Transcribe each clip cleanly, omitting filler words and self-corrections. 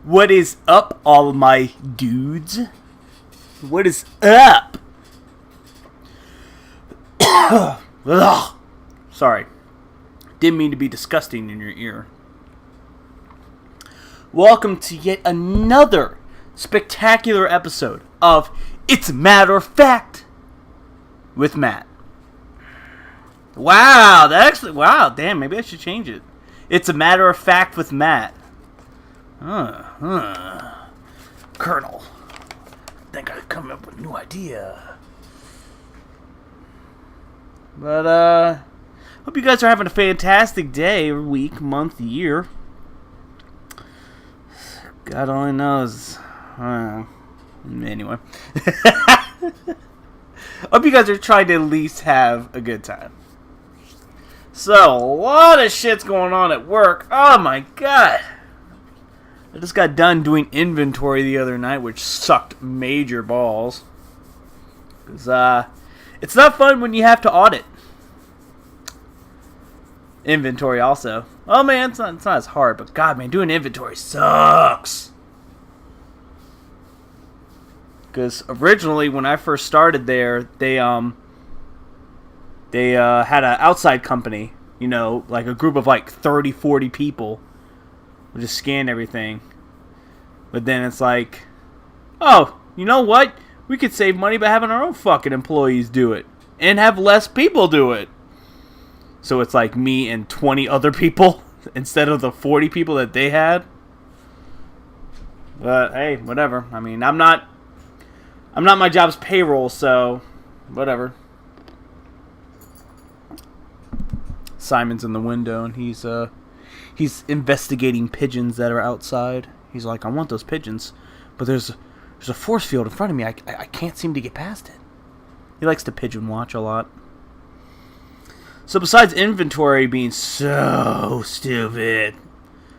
What is up, all of my dudes? What is up? Ugh. Sorry. Didn't mean to be disgusting in your ear. Welcome to yet another spectacular episode of It's a Matter of Fact with Matt. Wow, damn, maybe I should change it. It's a Matter of Fact with Matt. Colonel, I think I've come up with a new idea. But, hope you guys are having a fantastic day, week, month, year. God only knows. Anyway. Hope you guys are trying to at least have a good time. So, a lot of shit's going on at work. Oh my god. I just got done doing inventory the other night, which sucked major balls. Because, it's not fun when you have to audit inventory also. Oh man, it's not as hard, but god man, doing inventory sucks. Because originally, when I first started there, they had an outside company, you know, like a group of like 30, 40 people would just scan everything. But then it's like, oh, you know what? We could save money by having our own fucking employees do it. And have less people do it. So it's like me and 20 other people instead of the 40 people that they had. But hey, whatever. I mean, I'm not my job's payroll, so whatever. Simon's in the window and he's investigating pigeons that are outside. He's like, I want those pigeons, but there's a force field in front of me. I can't seem to get past it. He likes to pigeon watch a lot. So besides inventory being so stupid,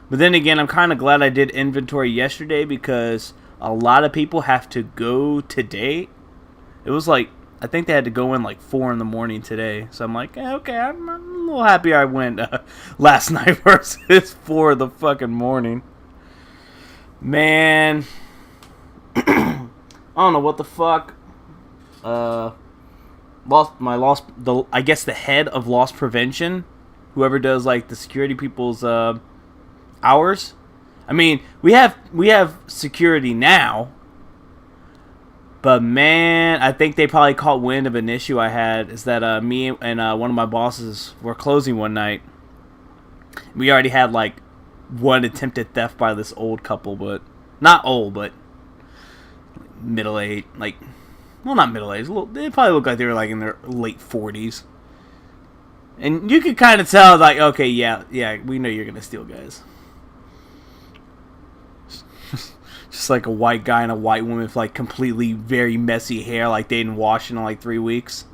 but then again, I'm kind of glad I did inventory yesterday because a lot of people have to go today. It was like, I think they had to go in like 4 in the morning today. So I'm like, okay, I'm a little happy I went last night versus 4 in the fucking morning. Man. I don't know what the fuck. I guess the head of loss prevention, whoever does like the security people's hours. I mean, we have security now, but man, I think they probably caught wind of an issue I had. Is that me and one of my bosses were closing one night. We already had like one attempted theft by this old couple, but not old, but middle-aged, like. Well, not middle-aged. They probably look like they were like in their late 40s. And you could kind of tell, like, okay, yeah, we know you're going to steal, guys. Just like a white guy and a white woman with, like, completely very messy hair, like they didn't wash in, like, 3 weeks.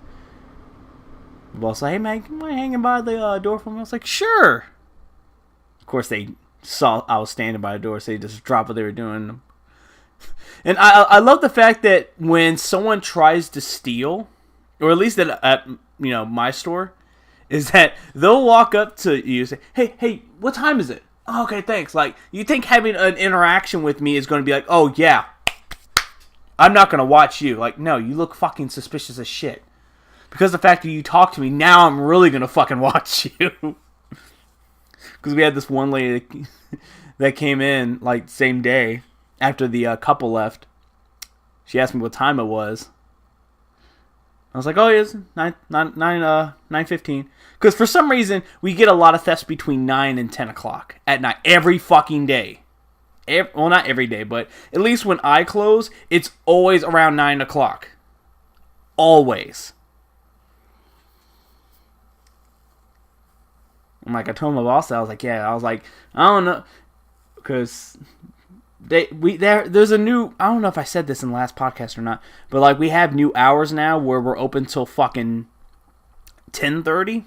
The boss like, hey, man, can I hang by the door for me? I was like, sure. Of course, they saw I was standing by the door, so they just dropped what they were doing. And I love the fact that when someone tries to steal, or at least at my store, is that they'll walk up to you and say, hey, what time is it? Oh, okay, thanks. Like, you think having an interaction with me is going to be like, oh, yeah, I'm not going to watch you. Like, no, you look fucking suspicious as shit. Because the fact that you talk to me, now I'm really going to fucking watch you. Because we had this one lady that came in, like, same day. After the couple left, she asked me what time it was. I was like, oh, it's 9:15. Because for some reason, we get a lot of thefts between 9 and 10 o'clock at night. Every fucking day. Well, not every day, but at least when I close, it's always around 9 o'clock. Always. And like I told my boss, I was like, I don't know. Because there's a new, I don't know if I said this in the last podcast or not, but like we have new hours now where we're open till fucking 10:30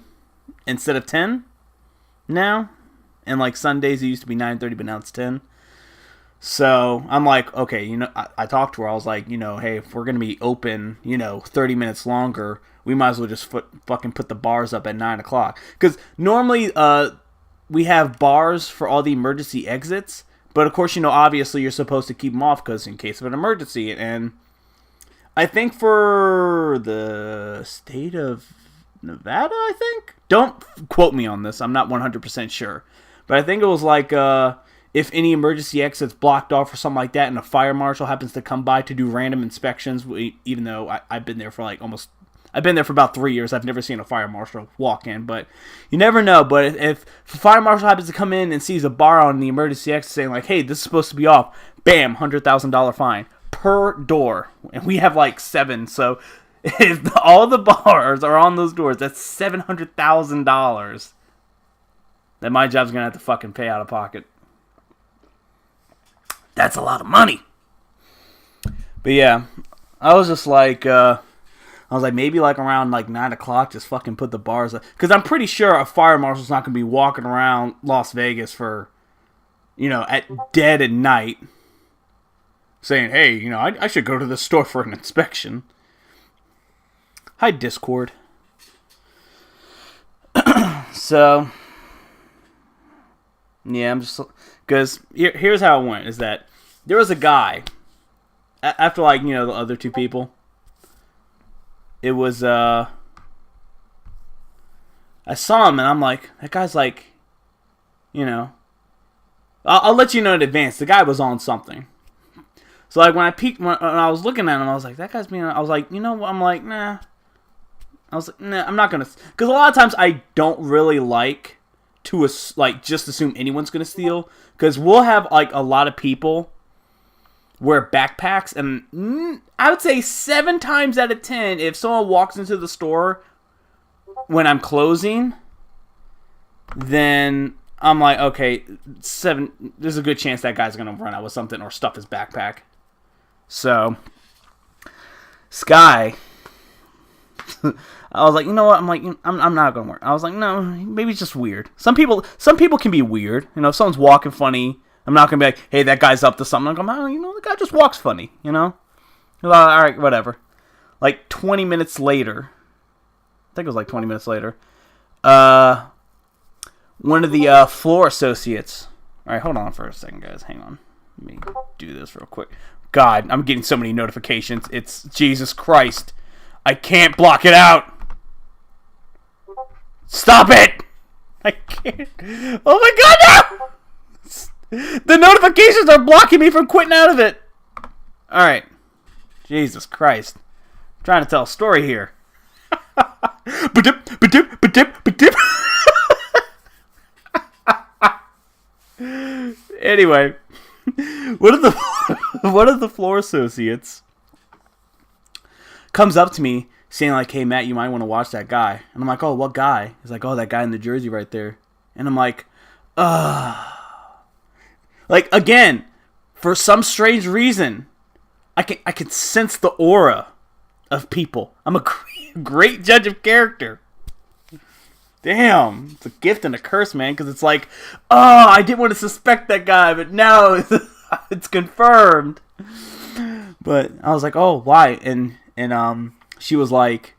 instead of 10 now. And like Sundays it used to be 9:30, but now it's 10. So I'm like, okay, I talked to her. I was like, hey, if we're gonna be open, 30 minutes longer, we might as well just fucking put the bars up at 9 o'clock. Because normally we have bars for all the emergency exits, But of course, obviously you're supposed to keep them off because in case of an emergency. And I think for the state of Nevada, I think? Don't quote me on this. I'm not 100% sure. But I think it was like if any emergency exit's blocked off or something like that and a fire marshal happens to come by to do random inspections, even though I've been there for I've been there for about 3 years. I've never seen a fire marshal walk in, but you never know. But if a fire marshal happens to come in and sees a bar on the emergency exit saying like, hey, this is supposed to be off, bam, $100,000 fine per door. And we have like 7, so if all the bars are on those doors, that's $700,000 that my job's going to have to fucking pay out of pocket. That's a lot of money. But yeah, I was just like, maybe like around like 9 o'clock, just fucking put the bars up. Because I'm pretty sure a fire marshal's not going to be walking around Las Vegas for, at dead at night saying, hey, I should go to the store for an inspection. Hi, Discord. So, yeah, I'm just... Because here's how it went, is that there was a guy, after like, the other 2 people, it was, I saw him and I'm like, that guy's like, I'll let you know in advance, the guy was on something. So like when I was looking at him, I was like, that guy's being, I was like, I'm like, nah. I was like, nah, I'm not going to, because a lot of times I don't really like to, just assume anyone's going to steal, because we'll have, like, a lot of people wear backpacks, and I would say 7 times out of 10, if someone walks into the store when I'm closing, then I'm like, okay, 7, there's a good chance that guy's going to run out with something or stuff his backpack. So, Sky... I was like, you know what? I'm like, I'm not gonna work. I was like, no, maybe it's just weird. Some people can be weird. If someone's walking funny, I'm not gonna be like, hey, that guy's up to something. I'm like, the guy just walks funny. All right, whatever. Like 20 minutes later, I think it was like 20 minutes later. One of the floor associates. All right, hold on for a second, guys. Hang on. Let me do this real quick. God, I'm getting so many notifications. It's Jesus Christ. I can't block it out. Stop it! I can't. Oh my God, no! The notifications are blocking me from quitting out of it. Alright. Jesus Christ. I'm trying to tell a story here. Anyway. One of the floor associates comes up to me saying like, hey Matt, you might want to watch that guy. And I'm like, oh, what guy? He's like, oh, that guy in the jersey right there. And I'm like, like, again, for some strange reason, I can sense the aura of people. I'm a great judge of character. Damn, it's a gift and a curse, man, because it's like, oh, I didn't want to suspect that guy, but now it's confirmed. But I was like, oh, why? And she was like,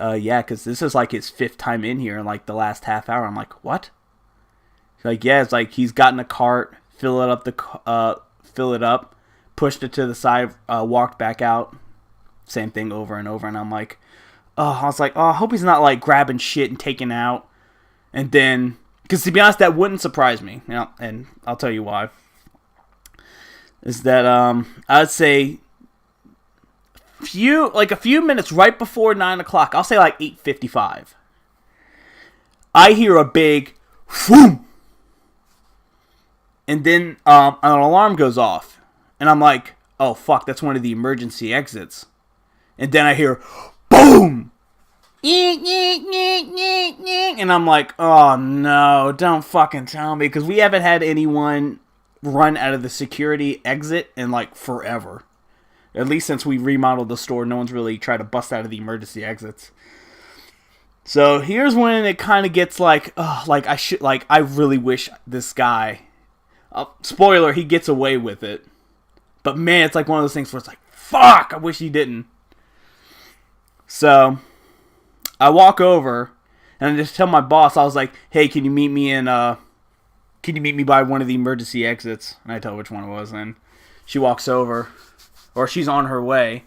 yeah, because this is like his 5th time in here in like the last half hour. I'm like, what? She's like, yeah, it's like he's gotten a cart, fill it up, pushed it to the side, walked back out. Same thing over and over. And I'm like, oh, I was like, oh, I hope he's not like grabbing shit and taking out. And then, because to be honest, that wouldn't surprise me. And I'll tell you why. Is that I'd say a few minutes right before 9 o'clock, I'll say like 8:55, I hear a big whoom, and then an alarm goes off, and I'm like, oh fuck, that's one of the emergency exits. And then I hear boom, and I'm like, oh no, don't fucking tell me, because we haven't had anyone run out of the security exit in like forever. At least since we remodeled the store, no one's really tried to bust out of the emergency exits. So here's when it kind of gets like, I really wish this guy, spoiler, he gets away with it. But man, it's like one of those things where it's like, fuck, I wish he didn't. So I walk over and I just tell my boss, I was like, hey, can you meet me in can you meet me by one of the emergency exits? And I tell her which one it was, and she walks over, or she's on her way.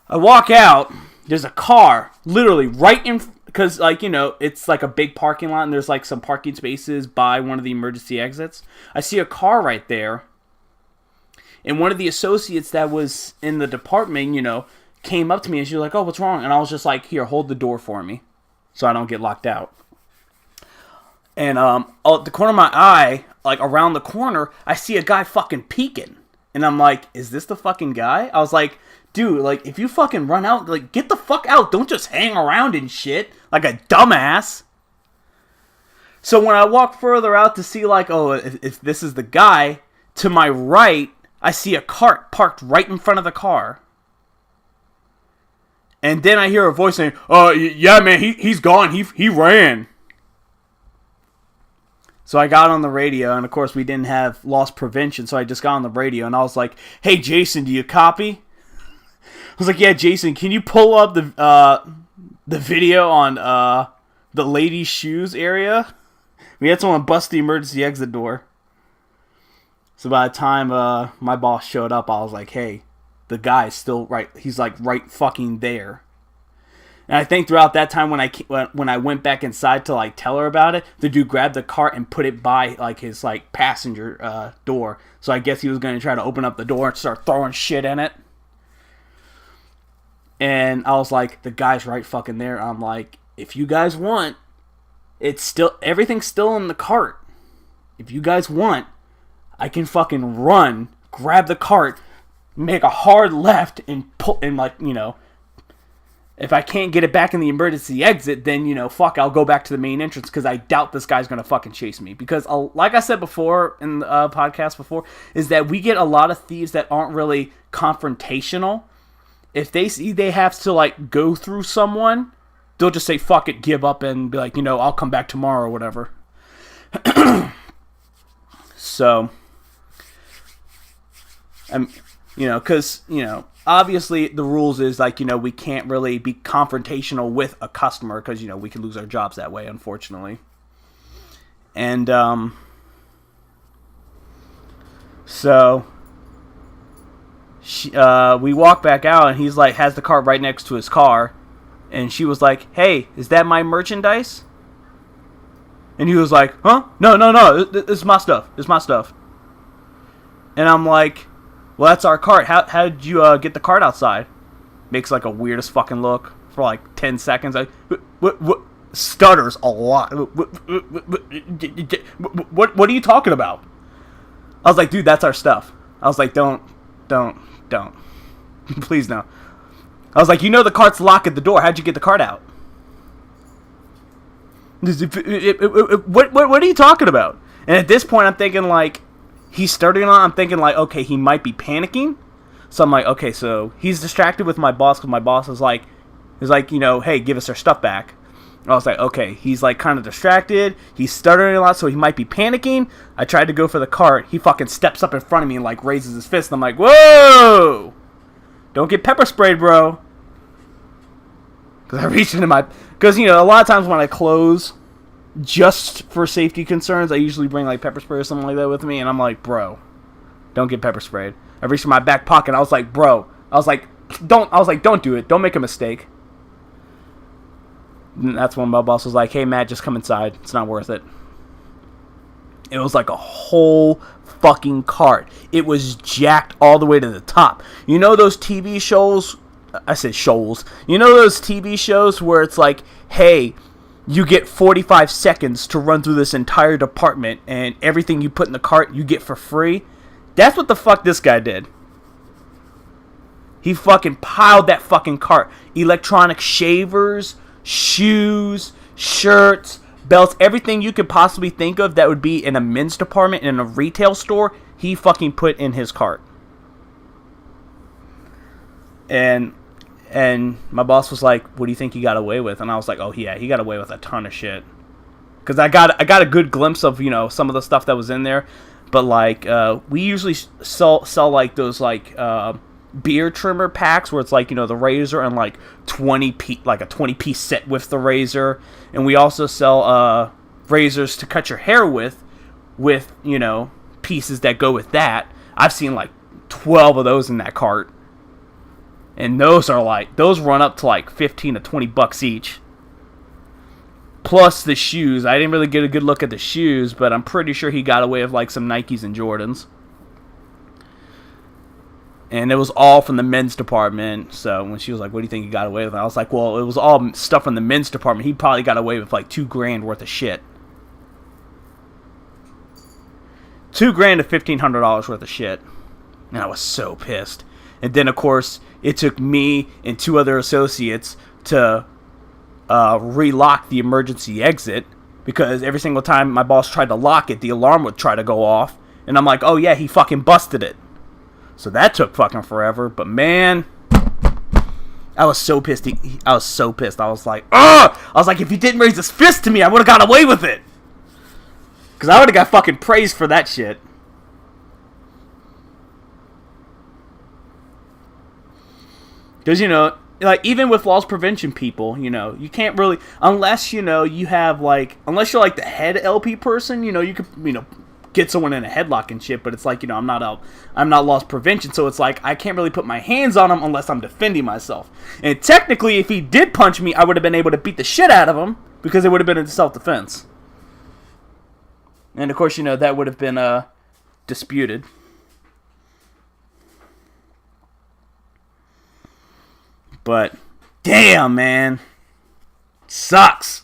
I walk out, there's a car, literally right in, because, like, you know, it's like a big parking lot, and there's, like, some parking spaces by one of the emergency exits. I see a car right there, and one of the associates that was in the department, you know, came up to me, and she was like, oh, what's wrong? And I was just like, here, hold the door for me, so I don't get locked out. And, at the corner of my eye, like, around the corner, I see a guy fucking peeking. And I'm like, is this the fucking guy? I was like, dude, like, if you fucking run out, like, get the fuck out. Don't just hang around and shit like a dumbass. So when I walk further out to see, like, oh, if this is the guy, to my right, I see a cart parked right in front of the car. And then I hear a voice saying, oh, yeah, man, he's gone. He ran. So I got on the radio, and of course we didn't have loss prevention, so I just got on the radio, and I was like, hey, Jason, do you copy? I was like, yeah, Jason, can you pull up the video on the ladies' shoes area? We had someone bust the emergency exit door. So by the time my boss showed up, I was like, hey, the guy's still right. He's like right fucking there. And I think throughout that time when I went back inside to like tell her about it, the dude grabbed the cart and put it by like his like passenger door. So I guess he was going to try to open up the door and start throwing shit in it. And I was like, the guy's right fucking there. I'm like, if you guys want, everything's still in the cart. If you guys want, I can fucking run, grab the cart, make a hard left, and pull, and like, you know, if I can't get it back in the emergency exit, then, you know, fuck, I'll go back to the main entrance, because I doubt this guy's going to fucking chase me. Because, like I said before, in the podcast before, is that we get a lot of thieves that aren't really confrontational. If they see they have to, like, go through someone, they'll just say, fuck it, give up, and be like, you know, I'll come back tomorrow or whatever. So, you know, because, you know, obviously the rules is, like, you know, we can't really be confrontational with a customer, because, you know, we can lose our jobs that way, unfortunately. And, so, we walk back out, and he's like, has the cart right next to his car, and she was like, hey, is that my merchandise? And he was like, huh? No, it's my stuff, And I'm like, well, that's our cart. How did you get the cart outside? Makes like a weirdest fucking look for like 10 seconds. Like, what? Stutters a lot. What are you talking about? I was like, dude, that's our stuff. I was like, don't. Please no. I was like, you know the cart's locked at the door. How'd you get the cart out? What are you talking about? And at this point, I'm thinking like, he's starting on. I'm thinking like, okay, he might be panicking. So I'm like, okay, so he's distracted with my boss, because my boss is like, you know, hey, give us our stuff back. And I was like, okay, he's like kind of distracted. He's stuttering a lot, so he might be panicking. I tried to go for the cart. He fucking steps up in front of me and like raises his fist. And I'm like, whoa! Don't get pepper sprayed, bro. Because I reached into my... Because, you know, a lot of times when I close, just for safety concerns, I usually bring, like, pepper spray or something like that with me. And I'm like, bro, don't get pepper sprayed. I reached in my back pocket, and I was like, bro. Don't do it. Don't make a mistake. And that's when my boss was like, hey, Matt, just come inside. It's not worth it. It was like a whole fucking cart. It was jacked all the way to the top. You know those TV shows... I said shoals. You know those TV shows where it's like, hey, you get 45 seconds to run through this entire department, and everything you put in the cart you get for free? That's what the fuck this guy did. He fucking piled that fucking cart. Electronic shavers, shoes, shirts, belts, everything you could possibly think of that would be in a men's department in a retail store, he fucking put in his cart. And my boss was like, what do you think he got away with? And I was like, oh yeah, he got away with a ton of shit. Because I got a good glimpse of, you know, some of the stuff that was in there. But like, we usually sell like those like beard trimmer packs where it's like, you know, the razor and like a 20-piece set with the razor. And we also sell razors to cut your hair with with, you know, pieces that go with that. I've seen like 12 of those in that cart. And those run up to like 15 to 20 bucks each. Plus the shoes. I didn't really get a good look at the shoes, but I'm pretty sure he got away with like some Nikes and Jordans. And it was all from the men's department. So when she was like, what do you think he got away with? I was like, well, it was all stuff from the men's department. He probably got away with like $2,000 worth of shit. $2,000 to $1,500 worth of shit. And I was so pissed. And then, of course, it took me and 2 other associates to relock the emergency exit. Because every single time my boss tried to lock it, the alarm would try to go off. And I'm like, oh yeah, he fucking busted it. So that took fucking forever. But man, I was so pissed. I was so pissed. I was like, ugh! I was like, if he didn't raise his fist to me, I would have got away with it. Because I would have got fucking praised for that shit. Because, you know, like, even with loss prevention people, you know, you can't really, unless, you know, you have, like, unless you're, like, the head LP person, you know, you could, you know, get someone in a headlock and shit, but it's like, you know, I'm not loss prevention, so it's like, I can't really put my hands on him unless I'm defending myself. And technically, if he did punch me, I would have been able to beat the shit out of him, because it would have been in self-defense. And, of course, you know, that would have been, disputed. But, damn, man. Sucks.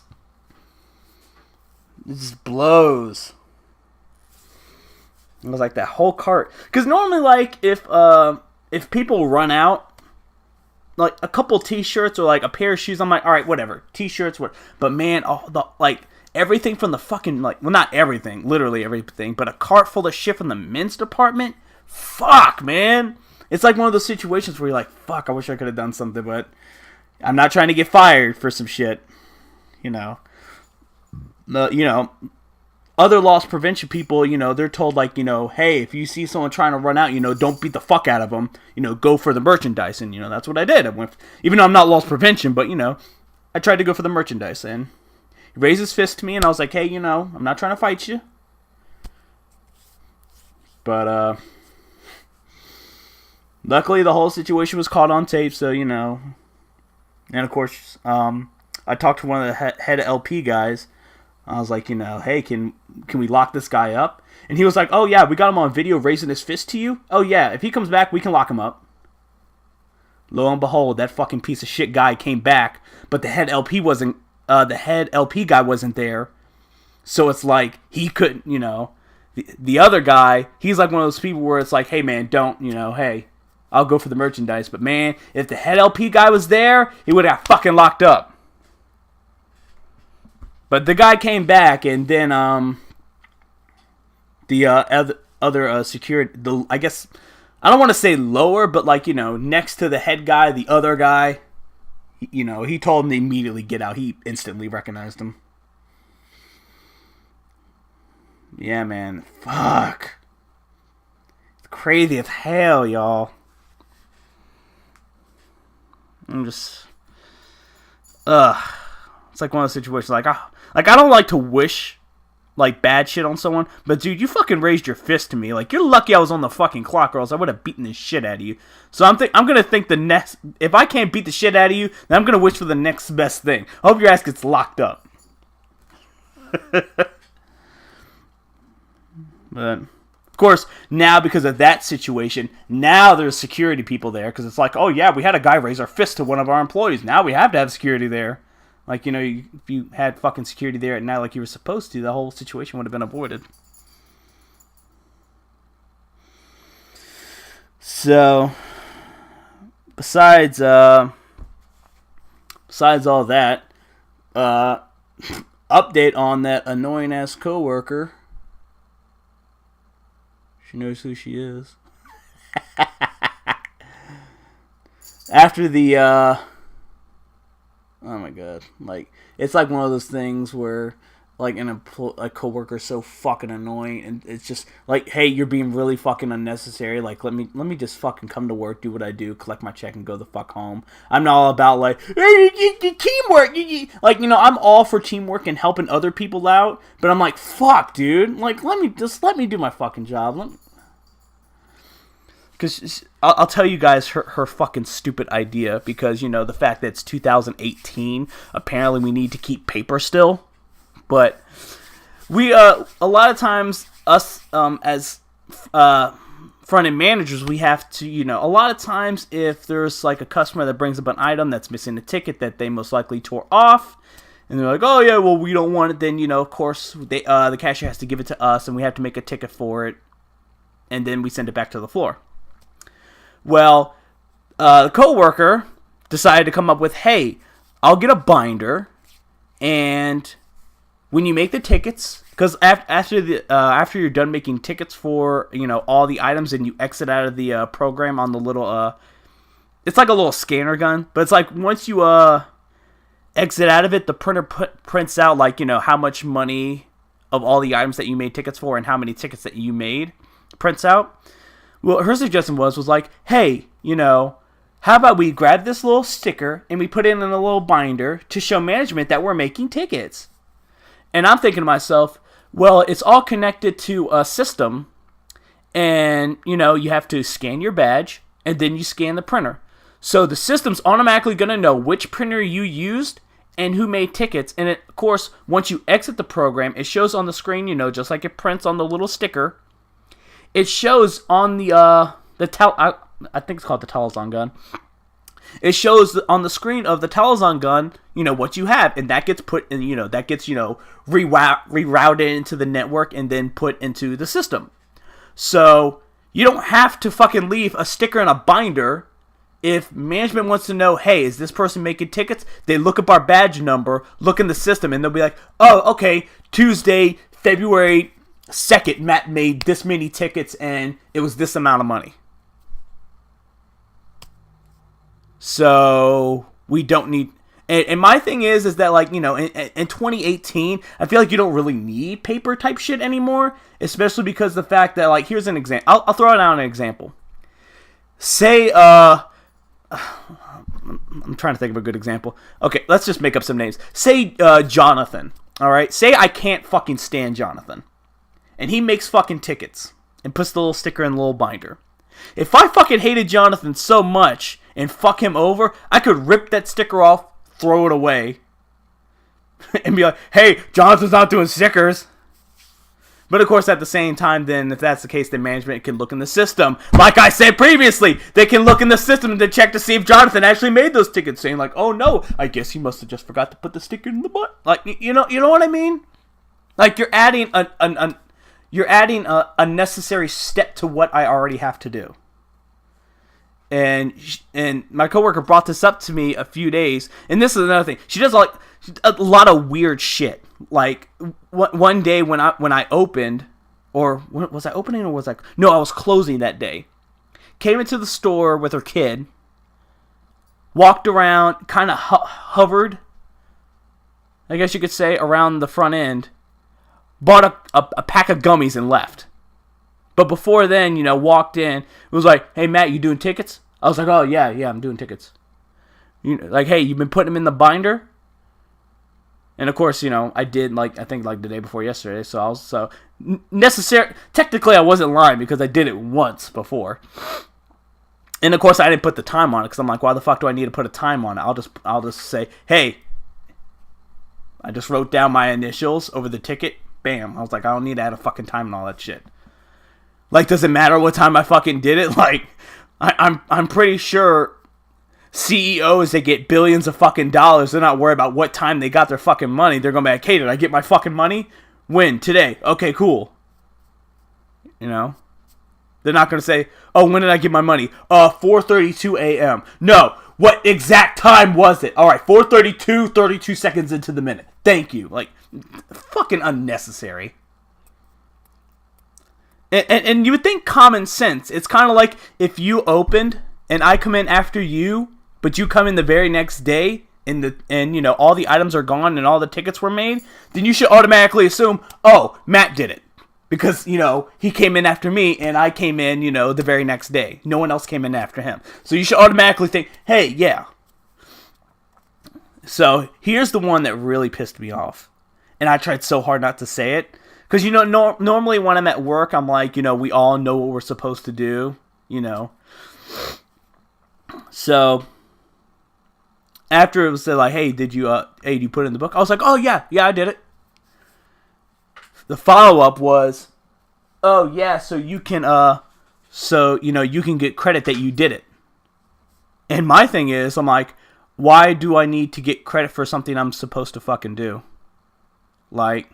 It just blows. It was like that whole cart. Because normally, like, if people run out, like, a couple t-shirts or, like, a pair of shoes, I'm like, alright, whatever. T-shirts, what? But, man, everything from the fucking, like, well, not everything, literally everything, but a cart full of shit from the men's department? Fuck, man. It's like one of those situations where you're like, fuck, I wish I could have done something, but I'm not trying to get fired for some shit. You know. Other loss prevention people, you know, they're told, like, you know, hey, if you see someone trying to run out, you know, don't beat the fuck out of them. You know, go for the merchandise. And, you know, that's what I did. Even though I'm not loss prevention, but, you know, I tried to go for the merchandise. And he raised his fist to me, and I was like, hey, you know, I'm not trying to fight you. But, luckily the whole situation was caught on tape, so, you know. And, of course, I talked to one of the head LP guys. I was like, you know, hey, can we lock this guy up? And he was like, oh, yeah, we got him on video raising his fist to you. Oh, yeah, if he comes back, we can lock him up. Lo and behold, that fucking piece of shit guy came back, but the head LP guy wasn't there. So it's like, he couldn't, you know. The other guy, he's like one of those people where it's like, hey, man, don't, you know, hey, I'll go for the merchandise. But, man, if the head LP guy was there, he would have got fucking locked up. But the guy came back, and then the other security, I guess, I don't want to say lower, but, like, you know, next to the head guy, the other guy, you know, he told him to immediately get out. He instantly recognized him. Yeah, man. Fuck. It's crazy as hell, y'all. I'm just... It's like one of those situations, like, I don't like to wish, like, bad shit on someone, but, dude, you fucking raised your fist to me. Like, you're lucky I was on the fucking clock, or else I would have beaten the shit out of you. So I'm gonna think the next... If I can't beat the shit out of you, then I'm gonna wish for the next best thing. I hope your ass gets locked up. But, of course, now because of that situation, now there's security people there, because it's like, oh, yeah, we had a guy raise our fist to one of our employees. Now we have to have security there. Like, you know, if you had fucking security there at night like you were supposed to, the whole situation would have been avoided. So, besides all that, update on that annoying-ass coworker. She knows who she is. After the, oh my god, like, it's like one of those things where, like a coworker so fucking annoying, and it's just like, hey, you're being really fucking unnecessary. Like, let me just fucking come to work, do what I do, collect my check, and go the fuck home. I'm not all about like, hey, teamwork. Like, I'm all for teamwork and helping other people out, but I'm like, fuck, dude. Like, let me do my fucking job. Because I'll tell you guys her fucking stupid idea, because the fact that it's 2018, apparently we need to keep paper still. But we, a lot of times, us as front-end managers, we have to, a lot of times if there's like a customer that brings up an item that's missing a ticket that they most likely tore off, and they're like, oh yeah, well, we don't want it, then, of course, the cashier has to give it to us, and we have to make a ticket for it, and then we send it back to the floor. Well, the coworker decided to come up with, hey, I'll get a binder, and when you make the tickets, because after you're done making tickets for all the items, and you exit out of the program on the little it's like a little scanner gun, but it's like once you exit out of it, the printer prints out like how much money of all the items that you made tickets for and how many tickets that you made prints out. Well, her suggestion was like, hey, how about we grab this little sticker and we put it in a little binder to show management that we're making tickets. And I'm thinking to myself, well, it's all connected to a system, and, you have to scan your badge, and then you scan the printer. So the system's automatically going to know which printer you used and who made tickets. And, of course, once you exit the program, it shows on the screen, just like it prints on the little sticker. It shows on I think it's called the Talizon gun. It shows on the screen of the Talizon gun, what you have, and that gets put in, that gets, rerouted into the network and then put into the system. So you don't have to fucking leave a sticker in a binder. If management wants to know, hey, is this person making tickets? They look up our badge number, look in the system, and they'll be like, oh, okay, Tuesday, February 2nd, Matt made this many tickets, and it was this amount of money. So we don't need, and my thing is that like, in 2018, I feel like you don't really need paper type shit anymore, especially because the fact that, like, here's an example. I'll throw it out an example. Say, I'm trying to think of a good example. Okay, let's just make up some names. Say, Jonathan, alright? Say I can't fucking stand Jonathan, and he makes fucking tickets, and puts the little sticker in the little binder. If I fucking hated Jonathan so much and fuck him over, I could rip that sticker off, throw it away, and be like, hey, Jonathan's not doing stickers. But of course, at the same time, then, if that's the case, then management can look in the system. Like I said previously, they can look in the system to check to see if Jonathan actually made those tickets, saying like, oh no, I guess he must have just forgot to put the sticker in the butt. Like, you know what I mean? Like, you're adding a necessary step to what I already have to do. And my coworker brought this up to me a few days, and this is another thing. She does like a lot of weird shit. Like one day when I opened, or was I opening, or was I? No, I was closing that day. Came into the store with her kid. Walked around, kind of hovered, I guess you could say, around the front end. Bought a pack of gummies and left. But before then, walked in. It was like, hey, Matt, you doing tickets? I was like, oh, yeah, I'm doing tickets. Like, hey, you've been putting them in the binder? And, of course, I did, I think the day before yesterday. So technically, I wasn't lying because I did it once before. And, of course, I didn't put the time on it because I'm like, why the fuck do I need to put a time on it? I'll just say, hey, I just wrote down my initials over the ticket. Bam. I was like, I don't need to add a fucking time and all that shit. Like, does it matter what time I fucking did it? Like, I'm pretty sure CEOs that get billions of fucking dollars, they're not worried about what time they got their fucking money. They're gonna be like, hey, did I get my fucking money? When? Today. Okay, cool. They're not gonna say, oh, when did I get my money? 4:32 a.m. No. What exact time was it? Alright, 4:32, 32 seconds into the minute. Thank you. Like, fucking unnecessary. And you would think common sense. It's kind of like if you opened and I come in after you, but you come in the very next day, and all the items are gone and all the tickets were made, then you should automatically assume, oh, Matt did it. Because, he came in after me and I came in, the very next day. No one else came in after him. So you should automatically think, hey, yeah. So here's the one that really pissed me off. And I tried so hard not to say it. Because, normally when I'm at work, I'm like, we all know what we're supposed to do, So, after it was said, like, hey, did you put it in the book? I was like, oh, yeah, I did it. The follow-up was, oh, yeah, so you can, you can get credit that you did it. And my thing is, I'm like, why do I need to get credit for something I'm supposed to fucking do? Like,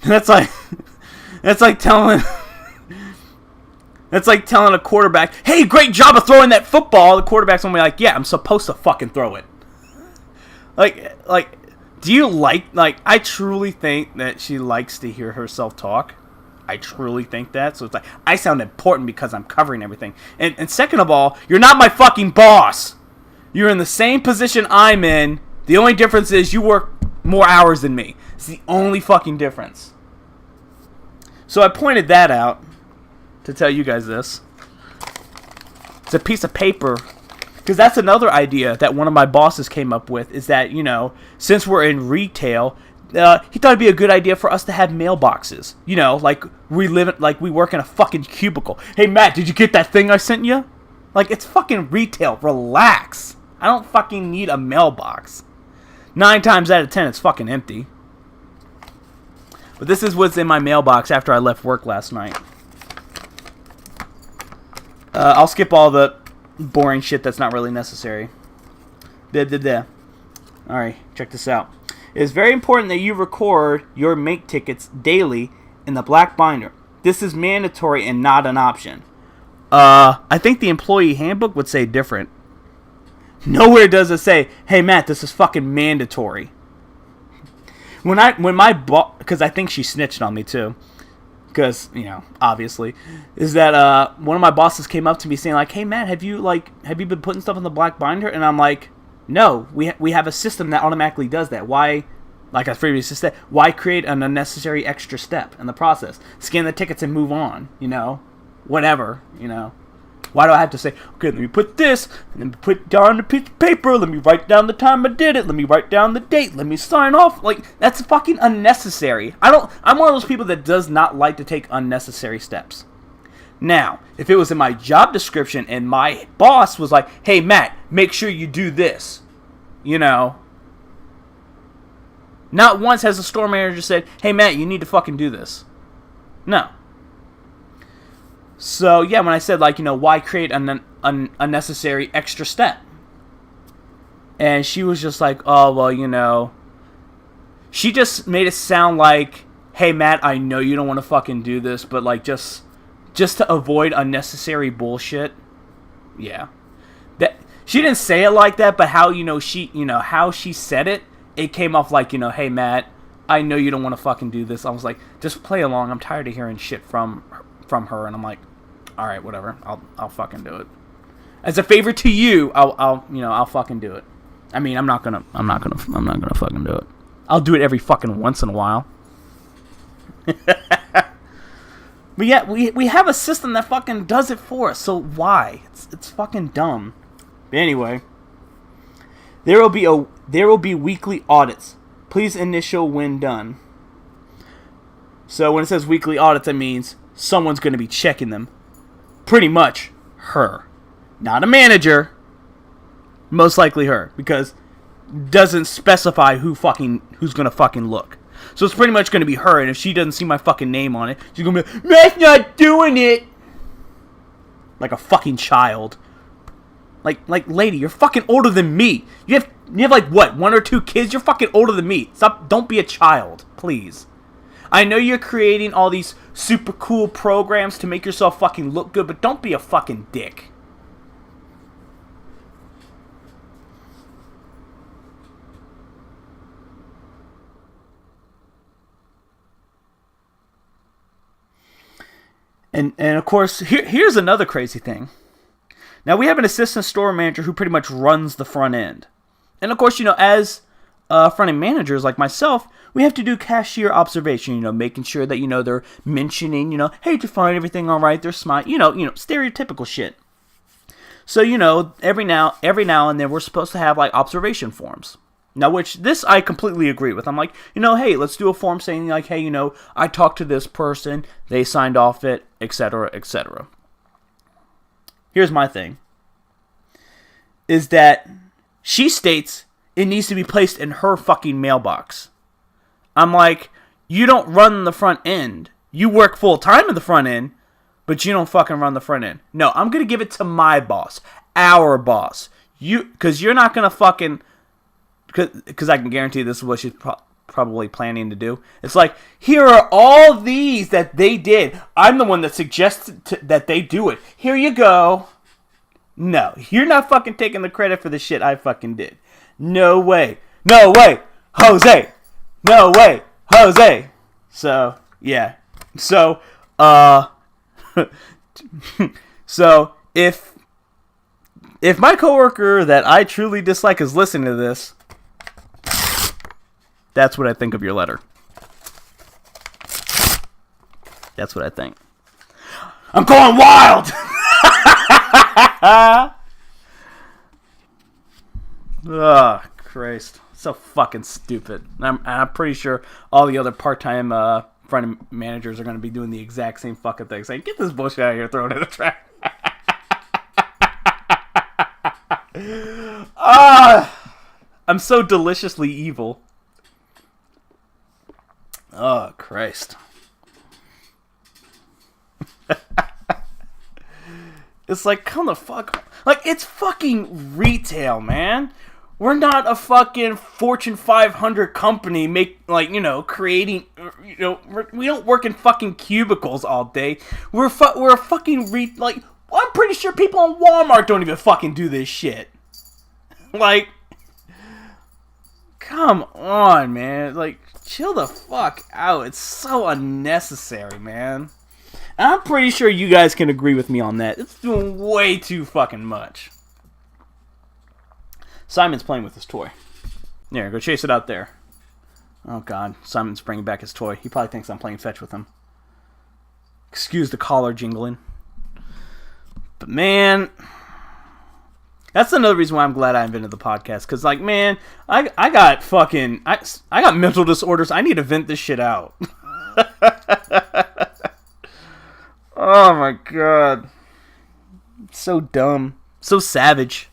that's like telling a quarterback, hey, great job of throwing that football. The quarterback's gonna be like, yeah, I'm supposed to fucking throw it. Like, do you I truly think that she likes to hear herself talk. I truly think that. So it's like, I sound important because I'm covering everything. And second of all, you're not my fucking boss. You're in the same position I'm in. The only difference is you work more hours than me. It's the only fucking difference. So I pointed that out to tell you guys this. It's a piece of paper. Because that's another idea that one of my bosses came up with. Is that, since we're in retail, he thought it'd be a good idea for us to have mailboxes. Like we work in a fucking cubicle. Hey, Matt, did you get that thing I sent you? Like, it's fucking retail. Relax. I don't fucking need a mailbox. 9 times out of 10, it's fucking empty. But this is what's in my mailbox after I left work last night. I'll skip all the boring shit that's not really necessary. Alright, check this out. It is very important that you record your make tickets daily in the black binder. This is mandatory and not an option. I think the employee handbook would say different. Nowhere does it say, hey, Matt, this is fucking mandatory. When my boss, because I think she snitched on me too, because, obviously, is that one of my bosses came up to me saying, like, hey, Matt, have you been putting stuff in the black binder? And I'm like, no, we have a system that automatically does that. Why, like I previously said, why create an unnecessary extra step in the process? Scan the tickets and move on, whatever, Why do I have to say, okay, let me put this, and then put down a piece of paper, let me write down the time I did it, let me write down the date, let me sign off. Like, that's fucking unnecessary. I'm one of those people that does not like to take unnecessary steps. Now, if it was in my job description and my boss was like, hey, Matt, make sure you do this, not once has the store manager said, hey, Matt, you need to fucking do this. No. So, yeah, when I said, why create an unnecessary extra step? And she was just like, oh, well, she just made it sound like, hey, Matt, I know you don't want to fucking do this, but, just to avoid unnecessary bullshit. Yeah. She didn't say it like that, but how, how she said it, it came off like, hey, Matt, I know you don't want to fucking do this. I was like, just play along. I'm tired of hearing shit from her, and I'm like, all right, whatever. I'll fucking do it. As a favor to you, I'll fucking do it. I mean, I'm not gonna fucking do it. I'll do it every fucking once in a while. But yeah, we have a system that fucking does it for us. So why? It's fucking dumb. But anyway, there will be weekly audits. Please initial when done. So when it says weekly audits, that means someone's going to be checking them. Pretty much her. Not a manager. Most likely her. Because it doesn't specify who's going to fucking look. So it's pretty much going to be her. And if she doesn't see my fucking name on it, she's going to be like, Matt's not doing it. Like a fucking child. Like, lady, you're fucking older than me. You have what, 1 or 2 kids? You're fucking older than me. Stop, don't be a child, please. I know you're creating all these super cool programs to make yourself fucking look good, but don't be a fucking dick. And of course, here's another crazy thing. Now, we have an assistant store manager who pretty much runs the front end. And, of course, as front-end managers like myself, we have to do cashier observation, making sure that, they're mentioning, hey, did you find everything all right? They're smiling, stereotypical shit. So, every now and then we're supposed to have, like, observation forms. Now, which this I completely agree with. I'm like, hey, let's do a form saying, like, hey, I talked to this person, they signed off it, etc., etc. Here's my thing. Is that she states it needs to be placed in her fucking mailbox. I'm like, you don't run the front end. You work full time in the front end, but you don't fucking run the front end. No, I'm going to give it to my boss. Our boss. Because you're not going to fucking... Because I can guarantee this is what she's probably planning to do. It's like, here are all these that they did. I'm the one that suggested that they do it. Here you go. No, you're not fucking taking the credit for the shit I fucking did. No way. No way, Jose. No way, Jose. So, yeah. So, so if my coworker that I truly dislike is listening to this, that's what I think of your letter. That's what I think. I'm going wild! Oh, Christ. So fucking stupid. And I'm pretty sure all the other part-time front managers are going to be doing the exact same fucking thing. Saying, get this bullshit out of here, throw it in the trash. I'm so deliciously evil. Oh, Christ. It's like, come the fuck... Like, it's fucking retail, man. We're not a fucking Fortune 500 company creating... we don't work in fucking cubicles all day. We're a fucking... I'm pretty sure people in Walmart don't even fucking do this shit. Like... Come on, man. Like, chill the fuck out. It's so unnecessary, man. And I'm pretty sure you guys can agree with me on that. It's doing way too fucking much. Simon's playing with his toy. There, go chase it out there. Oh, God. Simon's bringing back his toy. He probably thinks I'm playing fetch with him. Excuse the collar jingling. But, man... That's another reason why I'm glad I invented the podcast. Because, like, man, I got fucking... I got mental disorders. I need to vent this shit out. Oh, my God. So dumb. So savage.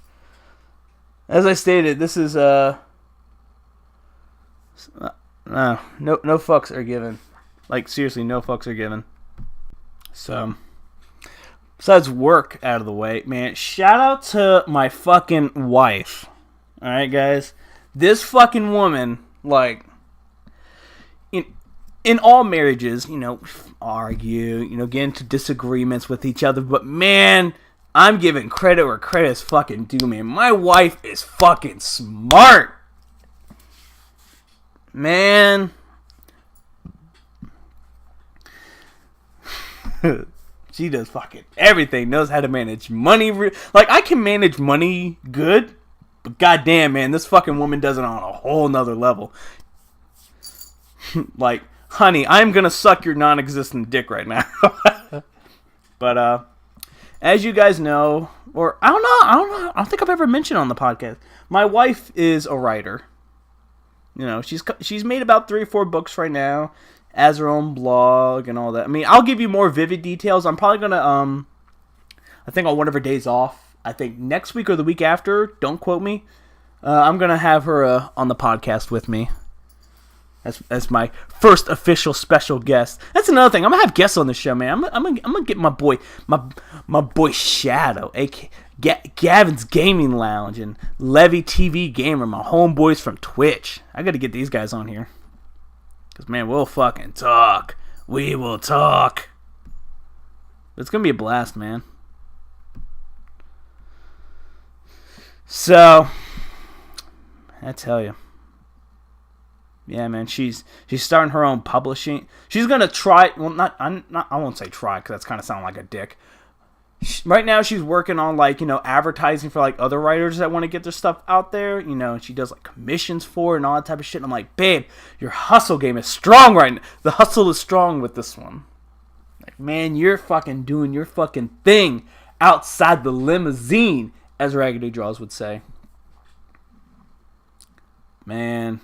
As I stated, this is, no fucks are given. Like, seriously, no fucks are given. So... Besides work out of the way, man, shout out to my fucking wife. Alright, guys? This fucking woman, like, in all marriages, argue, get into disagreements with each other, but man, I'm giving credit where credit is fucking due, man. My wife is fucking smart. Man. She does fucking everything. Knows how to manage money. Like, I can manage money good. But goddamn, man, this fucking woman does it on a whole nother level. Like, honey, I'm gonna suck your non-existent dick right now. But, as you guys know, or I don't think I've ever mentioned on the podcast, my wife is a writer. She's made about 3 or 4 books right now. Has her own blog and all that. I mean, I'll give you more vivid details. I'm probably gonna, I think on one of her days off, I think next week or the week after, don't quote me, I'm gonna have her on the podcast with me. As my first official special guest. That's another thing. I'm gonna have guests on the show, man. I'm gonna get my boy Shadow, aka Gavin's Gaming Lounge, and Levy TV Gamer, my homeboys from Twitch. I gotta get these guys on here. Because, man, we'll fucking talk. We will talk. It's going to be a blast, man. So, I tell you. Yeah, man, she's starting her own publishing. She's going to try, well, I won't say try, because that's kind of sound like a dick. Right now she's working on like, you know, advertising for like other writers that want to get their stuff out there, you know, and she does like commissions for it and all that type of shit. And I'm like, babe, your hustle game is strong right now. The hustle is strong with this one. Like, man, you're fucking doing your fucking thing outside the limousine, as Raggedy Draws would say. Man.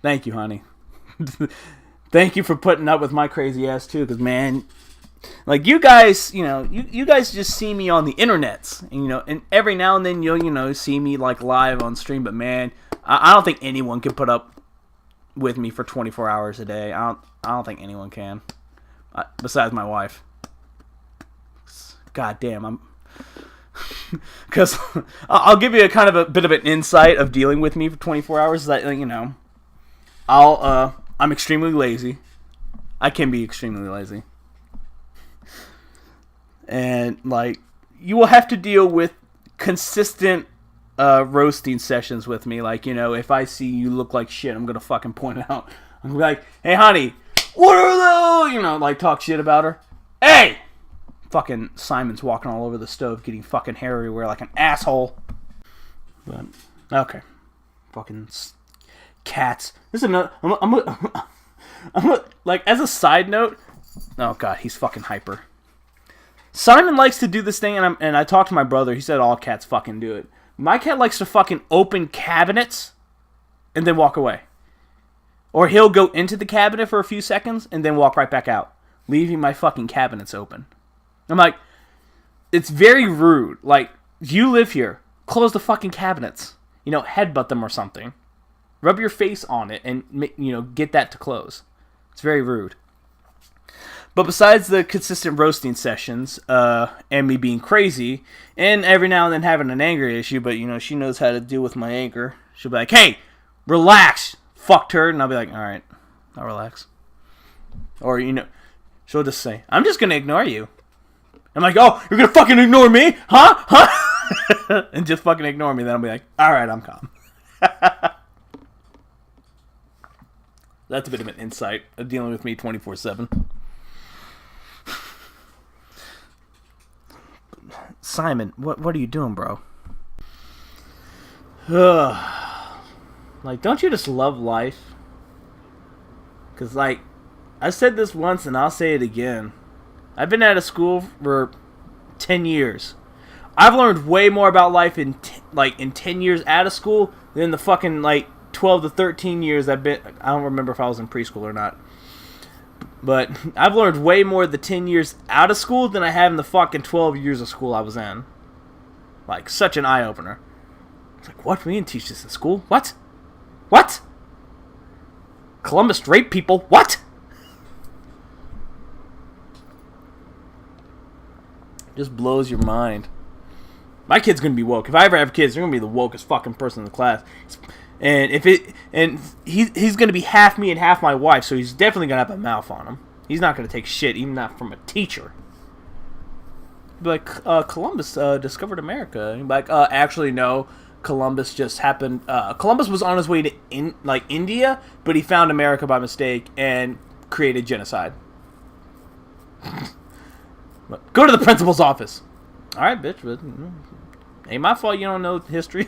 Thank you, honey. Thank you for putting up with my crazy ass too, because man, like you guys, you know, you guys just see me on the internets, and, you know, and every now and then you'll, you know, see me like live on stream, but man, I don't think anyone can put up with me for 24 hours a day. I don't think anyone can, besides my wife. God damn, I'm. Because I'll give you a kind of a bit of an insight of dealing with me for 24 hours. That, you know, I'm extremely lazy. I can be extremely lazy. And, like, you will have to deal with consistent roasting sessions with me. Like, you know, if I see you look like shit, I'm going to fucking point it out. I'm going to be like, hey, honey, what are those? You know, like, talk shit about her. Hey! Fucking Simon's walking all over the stove, getting fucking hair everywhere like an asshole. But, okay. Fucking cats. This is another. Like, as a side note. Oh god, he's fucking hyper. Simon likes to do this thing, and I talked to my brother. He said all cats fucking do it. My cat likes to fucking open cabinets and then walk away. Or he'll go into the cabinet for a few seconds and then walk right back out, leaving my fucking cabinets open. I'm like, it's very rude. Like, you live here. Close the fucking cabinets. You know, headbutt them or something. Rub your face on it and, you know, get that to close. It's very rude. But besides the consistent roasting sessions, and me being crazy, and every now and then having an anger issue, but, you know, she knows how to deal with my anger. She'll be like, hey, relax, fuckturd. And I'll be like, alright, I'll relax. Or, you know, she'll just say, I'm just going to ignore you. I'm like, oh, you're going to fucking ignore me? Huh? And just fucking ignore me. Then I'll be like, alright, I'm calm. That's a bit of an insight of dealing with me 24/7. Simon, what are you doing, bro? Like, don't you just love life? Because, like, I said this once and I'll say it again. I've been out of school for 10 years. I've learned way more about life in 10 years out of school than the fucking, like, 12 to 13 years I've been. I don't remember if I was in preschool or not. But I've learned way more the 10 years out of school than I have in the fucking 12 years of school I was in. Like, such an eye-opener. It's like, what? We didn't teach this in school? What? What? Columbus raped people? What? Just blows your mind. My kid's gonna be woke. If I ever have kids, they're gonna be the wokest fucking person in the class. And he's gonna be half me and half my wife, so he's definitely gonna have a mouth on him. He's not gonna take shit, even not from a teacher. Like, Columbus discovered America. Like, actually no, Columbus just happened. Columbus was on his way to India, but he found America by mistake and created genocide. Go to the principal's office. All right, bitch. But ain't my fault you don't know history.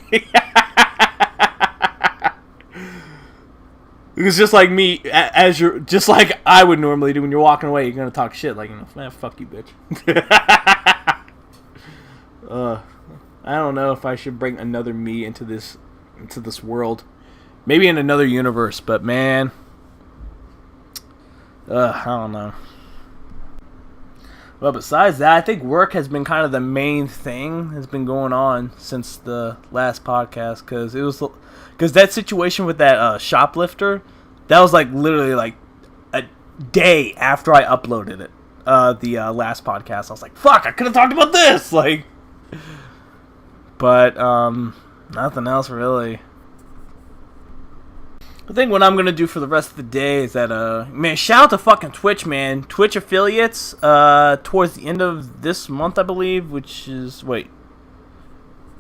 It's just like me, just like I would normally do when you're walking away. You're gonna talk shit, like, you know, man, fuck you, bitch. I don't know if I should bring another me into this world. Maybe in another universe, but man, I don't know. Well, besides that, I think work has been kind of the main thing that's been going on since the last podcast, because that situation with that shoplifter, that was like literally like a day after I uploaded it, the last podcast. I was like, fuck, I could have talked about this, like, but nothing else really. I think what I'm going to do for the rest of the day is that, man, shout out to fucking Twitch, man. Twitch affiliates, towards the end of this month, I believe, which is,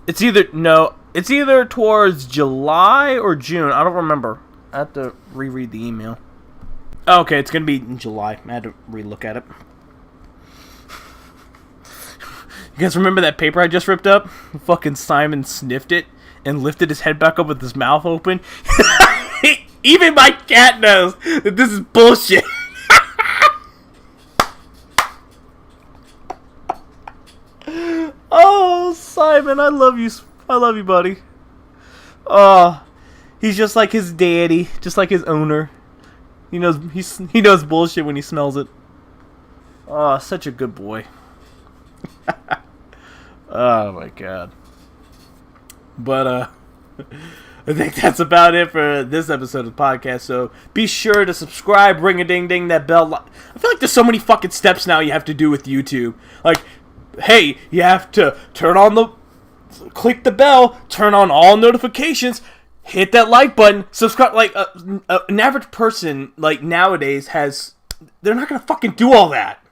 it's either towards July or June. I don't remember. I have to reread the email. Okay, it's going to be in July. I had to relook at it. You guys remember that paper I just ripped up? Fucking Simon sniffed it and lifted his head back up with his mouth open. Even my cat knows that this is bullshit. Oh, Simon, I love you. I love you, buddy. He's just like his daddy, just like his owner. He knows bullshit when he smells it. Oh, such a good boy. Oh my god. But I think that's about it for this episode of the podcast. So be sure to subscribe, ring a ding ding that bell. I feel like there's so many fucking steps now you have to do with YouTube. Like, hey, you have to click the bell, turn on all notifications, hit that like button, subscribe. Like an average person, like nowadays, they're not gonna fucking do all that.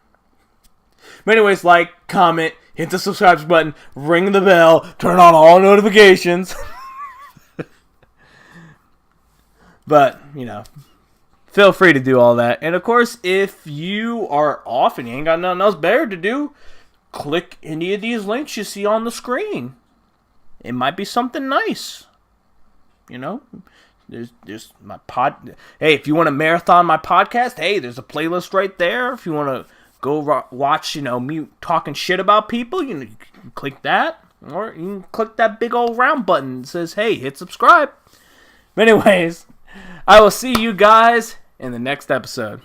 But anyways, like, comment, hit the subscribe button, ring the bell, turn on all notifications. But, feel free to do all that. And of course, if you are off and you ain't got nothing else better to do, click any of these links you see on the screen. It might be something nice. There's my pod. Hey, if you want to marathon my podcast, hey, there's a playlist right there. If you want to go watch, me talking shit about people, you can click that. Or you can click that big old round button that says, hey, hit subscribe. But anyways, I will see you guys in the next episode.